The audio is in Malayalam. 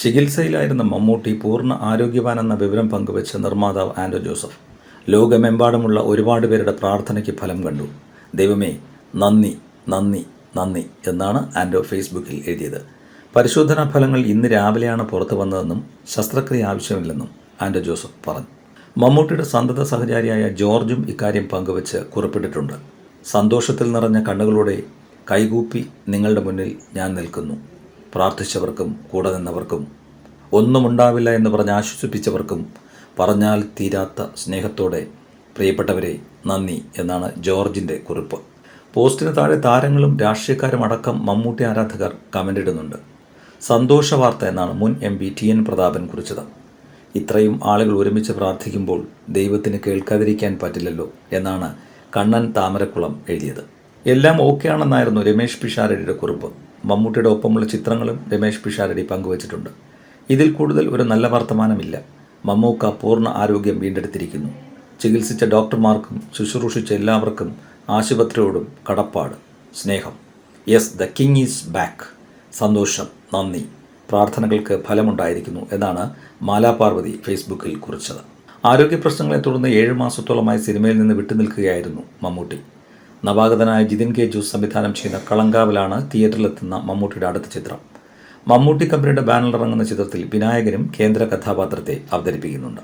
ചികിത്സയിലായിരുന്ന മമ്മൂട്ടി പൂർണ്ണ ആരോഗ്യവാനെന്ന വിവരം പങ്കുവെച്ച നിർമ്മാതാവ് ആൻഡോ ജോസഫ് ലോകമെമ്പാടുമുള്ള ഒരുപാട് പേരുടെ പ്രാർത്ഥനയ്ക്ക് ഫലം കണ്ടു. ദൈവമേ നന്ദി നന്ദി നന്ദി എന്നാണ് ആൻഡോ ഫേസ്ബുക്കിൽ എഴുതിയത്. പരിശോധനാ ഫലങ്ങൾ ഇന്ന് രാവിലെയാണ് പുറത്തു വന്നതെന്നും ശസ്ത്രക്രിയ ആവശ്യമില്ലെന്നും ആൻഡോ ജോസഫ് പറഞ്ഞു. മമ്മൂട്ടിയുടെ സന്തത സഹചാരിയായ ജോർജും ഇക്കാര്യം പങ്കുവച്ച് കുറിപ്പിട്ടിട്ടുണ്ട്. സന്തോഷത്തിൽ നിറഞ്ഞ കണ്ണുകളോടെ കൈകൂപ്പി നിങ്ങളുടെ മുന്നിൽ ഞാൻ നിൽക്കുന്നു. പ്രാർത്ഥിച്ചവർക്കും കൂടെ നിന്നവർക്കും ഒന്നുമുണ്ടാവില്ല എന്ന് പറഞ്ഞ് ആശ്വസിപ്പിച്ചവർക്കും പറഞ്ഞാൽ തീരാത്ത സ്നേഹത്തോടെ പ്രിയപ്പെട്ടവരെ നന്ദി എന്നാണ് ജോർജിൻ്റെ കുറിപ്പ്. പോസ്റ്റിന് താഴെ താരങ്ങളും രാഷ്ട്രീയക്കാരും അടക്കം മമ്മൂട്ടി ആരാധകർ കമൻ്റ് ഇടുന്നുണ്ട്. സന്തോഷ വാർത്ത എന്നാണ് മുൻ MP TN പ്രതാപൻ കുറിച്ചത്. ഇത്രയും ആളുകൾ ഒരുമിച്ച് പ്രാർത്ഥിക്കുമ്പോൾ ദൈവത്തിന് കേൾക്കാതിരിക്കാൻ പറ്റില്ലല്ലോ എന്നാണ് കണ്ണൻ താമരക്കുളം എഴുതിയത്. എല്ലാം ഓക്കെ ആണെന്നായിരുന്നു രമേഷ് പിഷാരടിയുടെ കുറിപ്പ്. മമ്മൂട്ടിയുടെ ഒപ്പമുള്ള ചിത്രങ്ങളും രമേഷ് പിഷാരടി പങ്കുവച്ചിട്ടുണ്ട്. ഇതിൽ കൂടുതൽ ഒരു നല്ല വർത്തമാനമില്ല. മമ്മൂക്ക പൂർണ്ണ ആരോഗ്യം വീണ്ടെടുത്തിരിക്കുന്നു. ചികിത്സിച്ച ഡോക്ടർമാർക്കും ശുശ്രൂഷിച്ച എല്ലാവർക്കും ആശുപത്രിയോടും കടപ്പാട്, സ്നേഹം. Yes, the king is back. സന്തോഷം, നന്ദി. പ്രാർത്ഥനകൾക്ക് ഫലമുണ്ടായിരിക്കുന്നു എന്നാണ് മാലാപാർവതി ഫേസ്ബുക്കിൽ കുറിച്ചത്. ആരോഗ്യ പ്രശ്നങ്ങളെ തുടർന്ന് 7 മാസത്തോളമായി സിനിമയിൽ നിന്ന് വിട്ടുനിൽക്കുകയായിരുന്നു മമ്മൂട്ടി. നവാഗതനായ ജിതിൻ K. ജോസ് സംവിധാനം ചെയ്യുന്ന കളങ്കാവിലാണ് തിയേറ്ററിലെത്തുന്ന മമ്മൂട്ടിയുടെ അടുത്ത ചിത്രം. മമ്മൂട്ടി കമ്പനിയുടെ ബാനറിലിറങ്ങുന്ന ചിത്രത്തിൽ വിനായകനും കേന്ദ്ര കഥാപാത്രത്തെ അവതരിപ്പിക്കുന്നുണ്ട്.